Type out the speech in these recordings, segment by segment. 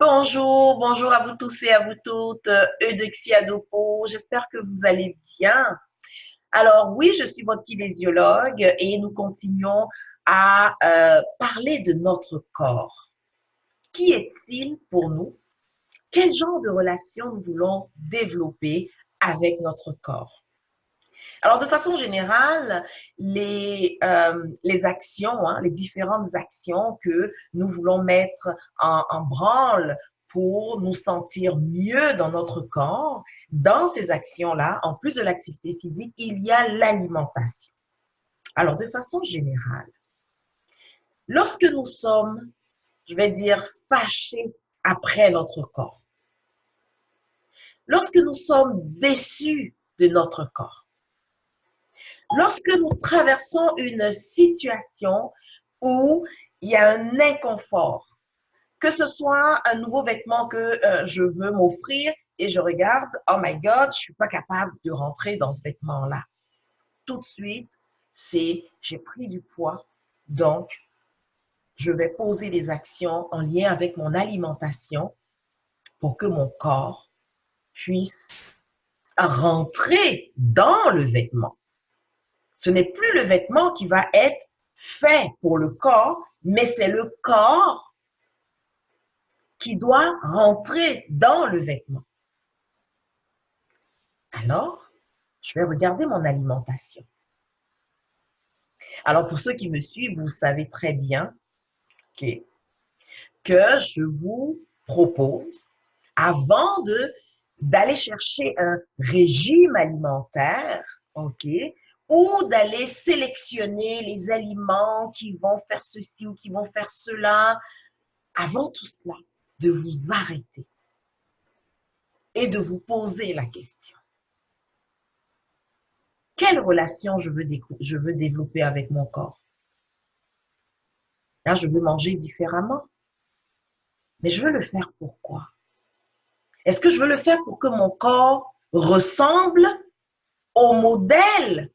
Bonjour, bonjour à vous tous et à vous toutes. Eudoxie Adopo, j'espère que vous allez bien. Alors oui, je suis votre kinésiologue et nous continuons à parler de notre corps. Qui est-il pour nous? Quel genre de relation nous voulons développer avec notre corps? Alors, de façon générale, les actions, les différentes actions que nous voulons mettre en branle pour nous sentir mieux dans notre corps, dans ces actions-là, en plus de l'activité physique, il y a l'alimentation. Alors, de façon générale, lorsque nous sommes, je vais dire, fâchés après notre corps, lorsque nous sommes déçus de notre corps, lorsque nous traversons une situation où il y a un inconfort, que ce soit un nouveau vêtement que je veux m'offrir et je regarde, oh my God, je suis pas capable de rentrer dans ce vêtement-là. Tout de suite, c'est j'ai pris du poids, donc je vais poser des actions en lien avec mon alimentation pour que mon corps puisse rentrer dans le vêtement. Ce n'est plus le vêtement qui va être fait pour le corps, mais c'est le corps qui doit rentrer dans le vêtement. Alors, je vais regarder mon alimentation. Alors, pour ceux qui me suivent, vous savez très bien que je vous propose, avant d'aller chercher un régime alimentaire, OK, ou d'aller sélectionner les aliments qui vont faire ceci ou qui vont faire cela, avant tout cela, de vous arrêter et de vous poser la question. Quelle relation je veux développer avec mon corps? Là, je veux manger différemment, mais je veux le faire pourquoi? Est-ce que je veux le faire pour que mon corps ressemble au modèle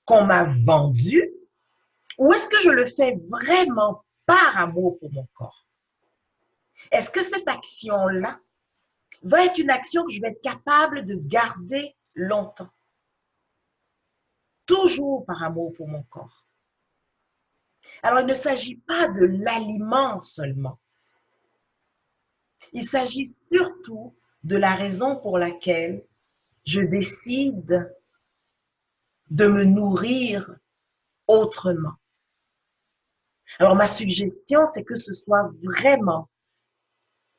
qu'on m'a vendu? Ou est-ce que je le fais vraiment par amour pour mon corps? Est-ce que cette action-là va être une action que je vais être capable de garder longtemps? Toujours par amour pour mon corps. Alors, il ne s'agit pas de l'aliment seulement. Il s'agit surtout de la raison pour laquelle je décide de me nourrir autrement. Alors, ma suggestion, c'est que ce soit vraiment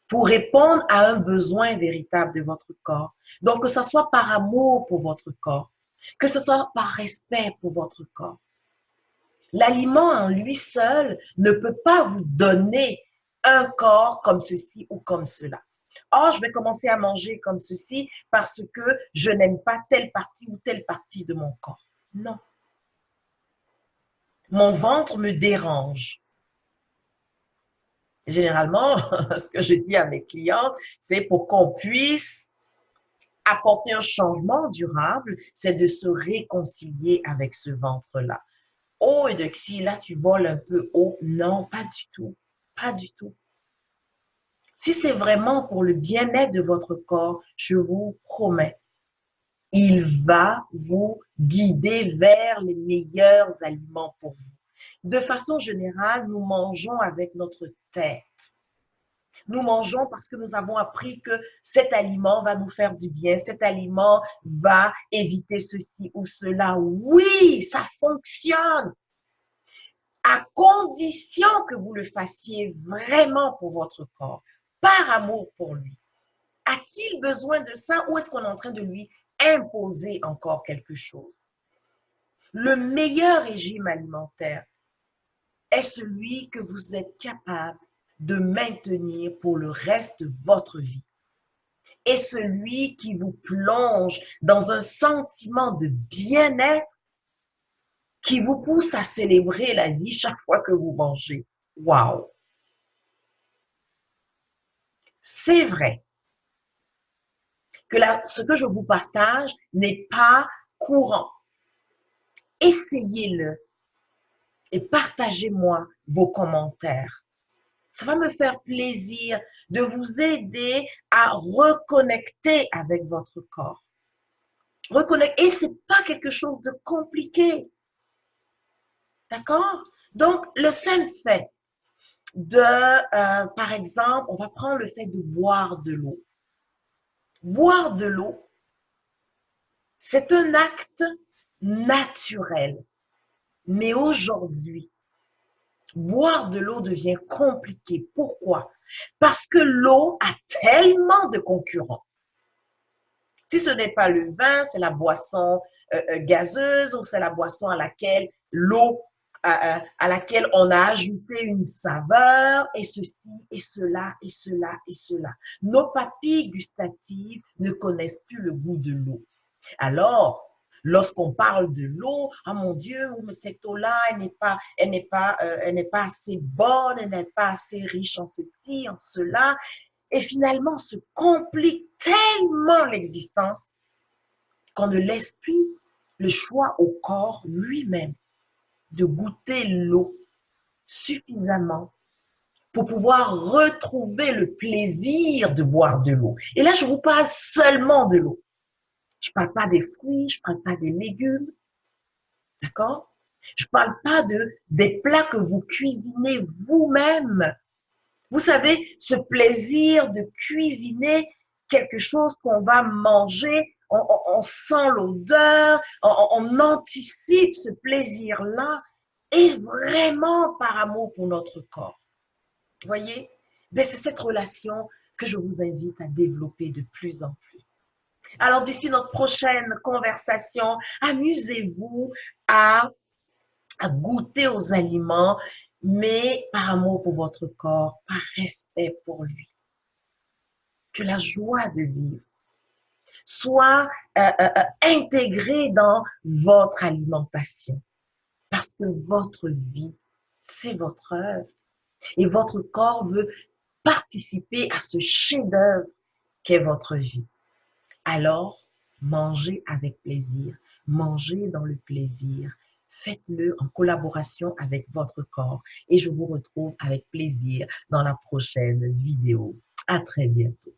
pour répondre à un besoin véritable de votre corps. Donc, que ce soit par amour pour votre corps, que ce soit par respect pour votre corps. L'aliment en lui seul ne peut pas vous donner un corps comme ceci ou comme cela. Oh, je vais commencer à manger comme ceci parce que je n'aime pas telle partie ou telle partie de mon corps. Non. Mon ventre me dérange. Généralement, ce que je dis à mes clientes, c'est pour qu'on puisse apporter un changement durable, c'est de se réconcilier avec ce ventre-là. Oh, Eudoxie, là, tu voles un peu haut. Non, pas du tout. Pas du tout. Si c'est vraiment pour le bien-être de votre corps, je vous promets, il va vous guider vers les meilleurs aliments pour vous. De façon générale, nous mangeons avec notre tête. Nous mangeons parce que nous avons appris que cet aliment va nous faire du bien, cet aliment va éviter ceci ou cela. Oui, ça fonctionne, à condition que vous le fassiez vraiment pour votre corps, par amour pour lui. A-t-il besoin de ça ou est-ce qu'on est en train de lui imposer encore quelque chose? Le meilleur régime alimentaire est celui que vous êtes capable de maintenir pour le reste de votre vie. Et celui qui vous plonge dans un sentiment de bien-être qui vous pousse à célébrer la vie chaque fois que vous mangez. Wow! C'est vrai que ce que je vous partage n'est pas courant. Essayez-le et partagez-moi vos commentaires. Ça va me faire plaisir de vous aider à reconnecter avec votre corps. Reconnecter, et c'est pas quelque chose de compliqué. D'accord? Donc, le simple fait par exemple, on va prendre le fait de boire de l'eau. Boire de l'eau, c'est un acte naturel. Mais aujourd'hui, boire de l'eau devient compliqué. Pourquoi? Parce que l'eau a tellement de concurrents. Si ce n'est pas le vin, c'est la boisson gazeuse ou c'est la boisson à laquelle à laquelle on a ajouté une saveur et ceci et cela et cela et cela. Nos papilles gustatives ne connaissent plus le goût de l'eau. Alors, lorsqu'on parle de l'eau, ah mon Dieu, mais cette eau-là, elle n'est pas assez bonne, elle n'est pas assez riche en ceci, en cela, et finalement se complique tellement l'existence qu'on ne laisse plus le choix au corps lui-même de goûter l'eau suffisamment pour pouvoir retrouver le plaisir de boire de l'eau. Et là, je vous parle seulement de l'eau. Je ne parle pas des fruits, je ne parle pas des légumes, d'accord? Je ne parle pas des plats que vous cuisinez vous-même. Vous savez, ce plaisir de cuisiner quelque chose qu'on va manger, on sent l'odeur, on anticipe ce plaisir-là, et vraiment par amour pour notre corps. Vous voyez? Ben, c'est cette relation que je vous invite à développer de plus en plus. Alors, d'ici notre prochaine conversation, amusez-vous à goûter aux aliments, mais par amour pour votre corps, par respect pour lui. Que la joie de vivre soit intégrée dans votre alimentation. Parce que votre vie, c'est votre œuvre. Et votre corps veut participer à ce chef-d'œuvre qu'est votre vie. Alors, mangez avec plaisir, mangez dans le plaisir, faites-le en collaboration avec votre corps et je vous retrouve avec plaisir dans la prochaine vidéo. À très bientôt.